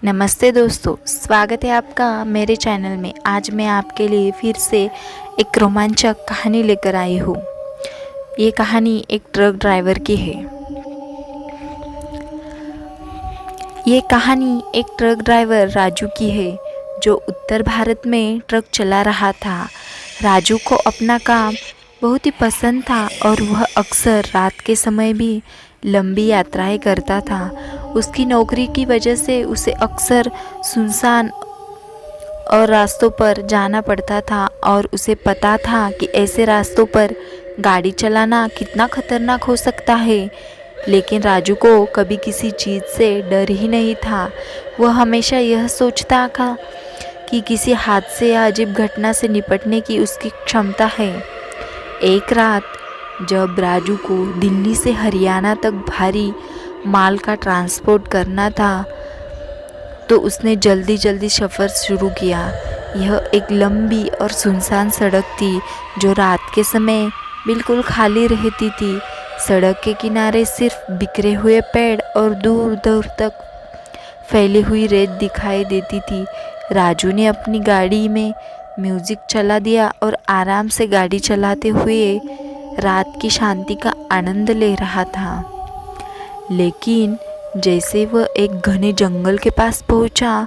नमस्ते दोस्तों, स्वागत है आपका मेरे चैनल में। आज मैं आपके लिए फिर से एक रोमांचक कहानी लेकर आई हूँ। ये कहानी एक ट्रक ड्राइवर की है। ये कहानी एक ट्रक ड्राइवर राजू की है, जो उत्तर भारत में ट्रक चला रहा था। राजू को अपना काम बहुत ही पसंद था और वह अक्सर रात के समय भी लंबी यात्राएं करता था। उसकी नौकरी की वजह से उसे अक्सर सुनसान और रास्तों पर जाना पड़ता था और उसे पता था कि ऐसे रास्तों पर गाड़ी चलाना कितना खतरनाक हो सकता है। लेकिन राजू को कभी किसी चीज़ से डर ही नहीं था। वह हमेशा यह सोचता था कि किसी हादसे या अजीब घटना से निपटने की उसकी क्षमता है। एक रात जब राजू को दिल्ली से हरियाणा तक भारी माल का ट्रांसपोर्ट करना था, तो उसने जल्दी जल्दी सफ़र शुरू किया। यह एक लंबी और सुनसान सड़क थी, जो रात के समय बिल्कुल खाली रहती थी। सड़क के किनारे सिर्फ बिखरे हुए पेड़ और दूर दूर तक फैली हुई रेत दिखाई देती थी। राजू ने अपनी गाड़ी में म्यूज़िक चला दिया और आराम से गाड़ी चलाते हुए रात की शांति का आनंद ले रहा था। लेकिन जैसे वह एक घने जंगल के पास पहुंचा,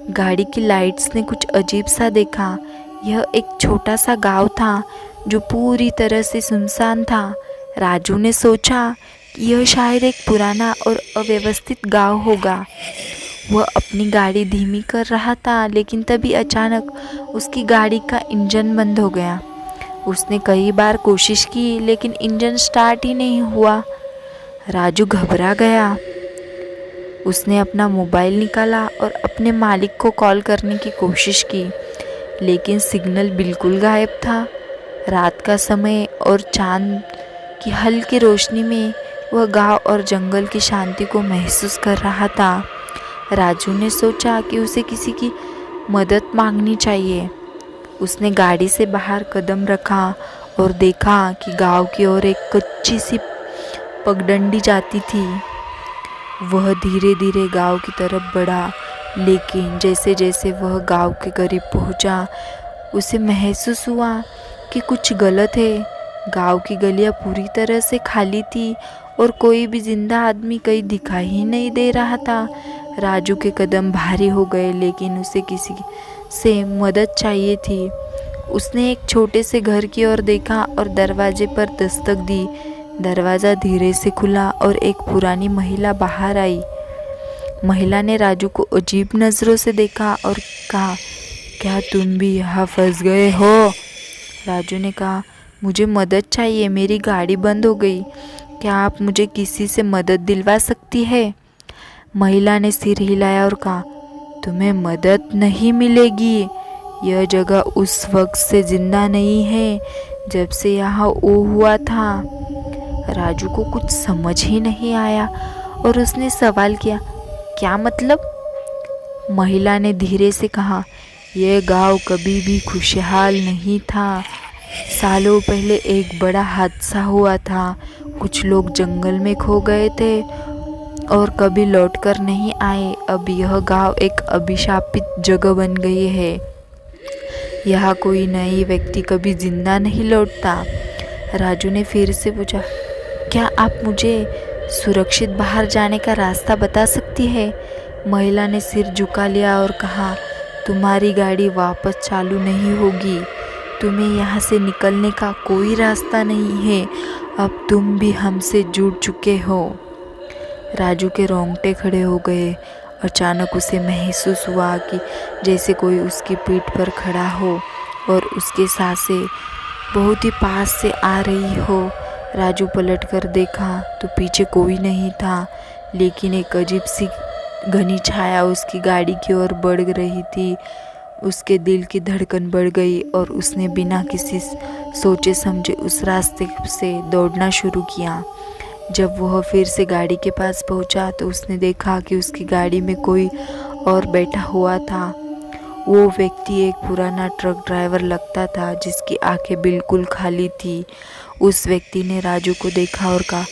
गाड़ी की लाइट्स ने कुछ अजीब सा देखा। यह एक छोटा सा गांव था, जो पूरी तरह से सुनसान था। राजू ने सोचा कि यह शायद एक पुराना और अव्यवस्थित गांव होगा। वह अपनी गाड़ी धीमी कर रहा था, लेकिन तभी अचानक उसकी गाड़ी का इंजन बंद हो गया। उसने कई बार कोशिश की, लेकिन इंजन स्टार्ट ही नहीं हुआ। राजू घबरा गया। उसने अपना मोबाइल निकाला और अपने मालिक को कॉल करने की कोशिश की, लेकिन सिग्नल बिल्कुल गायब था। रात का समय और चांद की हल्की रोशनी में वह गांव और जंगल की शांति को महसूस कर रहा था। राजू ने सोचा कि उसे किसी की मदद मांगनी चाहिए। उसने गाड़ी से बाहर कदम रखा और देखा कि गांव की ओर एक कच्ची सी पगडंडी जाती थी। वह धीरे धीरे गांव की तरफ बढ़ा, लेकिन जैसे जैसे वह गांव के करीब पहुंचा, उसे महसूस हुआ कि कुछ गलत है। गांव की गलियां पूरी तरह से खाली थी और कोई भी जिंदा आदमी कहीं दिखाई ही नहीं दे रहा था। राजू के कदम भारी हो गए, लेकिन उसे किसी से मदद चाहिए थी। उसने एक छोटे से घर की ओर देखा और दरवाजे पर दस्तक दी। दरवाज़ा धीरे से खुला और एक पुरानी महिला बाहर आई। महिला ने राजू को अजीब नज़रों से देखा और कहा, क्या तुम भी यहाँ फंस गए हो? राजू ने कहा, मुझे मदद चाहिए, मेरी गाड़ी बंद हो गई। क्या आप मुझे किसी से मदद दिलवा सकती है? महिला ने सिर हिलाया और कहा, तुम्हें मदद नहीं मिलेगी। यह जगह उस वक्त से जिंदा नहीं है जब से यहाँ वो हुआ था। राजू को कुछ समझ ही नहीं आया और उसने सवाल किया, क्या मतलब? महिला ने धीरे से कहा, यह गांव कभी भी खुशहाल नहीं था। सालों पहले एक बड़ा हादसा हुआ था। कुछ लोग जंगल में खो गए थे और कभी लौटकर नहीं आए। अब यह गांव एक अभिशापित जगह बन गई है। यहाँ कोई नई व्यक्ति कभी जिंदा नहीं लौटता। राजू ने फिर से पूछा, क्या आप मुझे सुरक्षित बाहर जाने का रास्ता बता सकती है? महिला ने सिर झुका लिया और कहा, तुम्हारी गाड़ी वापस चालू नहीं होगी। तुम्हें यहाँ से निकलने का कोई रास्ता नहीं है। अब तुम भी हमसे जुड़ चुके हो। राजू के रोंगटे खड़े हो गए। अचानक उसे महसूस हुआ कि जैसे कोई उसकी पीठ पर खड़ा हो और उसके सांसें बहुत ही पास से आ रही हो। राजू पलटकर देखा तो पीछे कोई नहीं था, लेकिन एक अजीब सी घनी छाया उसकी गाड़ी की ओर बढ़ रही थी। उसके दिल की धड़कन बढ़ गई और उसने बिना किसी सोचे समझे उस रास्ते से दौड़ना शुरू किया। जब वह फिर से गाड़ी के पास पहुंचा तो उसने देखा कि उसकी गाड़ी में कोई और बैठा हुआ था। वो व्यक्ति एक पुराना ट्रक ड्राइवर लगता था, जिसकी आंखें बिल्कुल खाली थी। उस व्यक्ति ने राजू को देखा और कहा,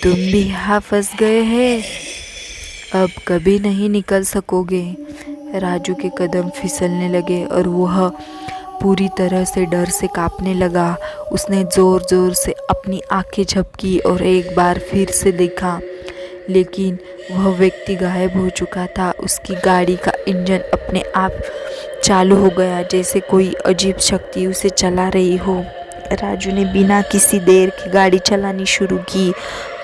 तुम भी यहाँ फंस गए हैं? अब कभी नहीं निकल सकोगे। राजू के कदम फिसलने लगे और वह पूरी तरह से डर से कांपने लगा। उसने ज़ोर ज़ोर से अपनी आंखें झपकी और एक बार फिर से देखा, लेकिन वह व्यक्ति गायब हो चुका था। उसकी गाड़ी का इंजन अपने आप चालू हो गया, जैसे कोई अजीब शक्ति उसे चला रही हो। राजू ने बिना किसी देर की गाड़ी चलानी शुरू की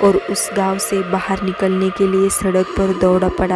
और उस गांव से बाहर निकलने के लिए सड़क पर दौड़ा पड़ा।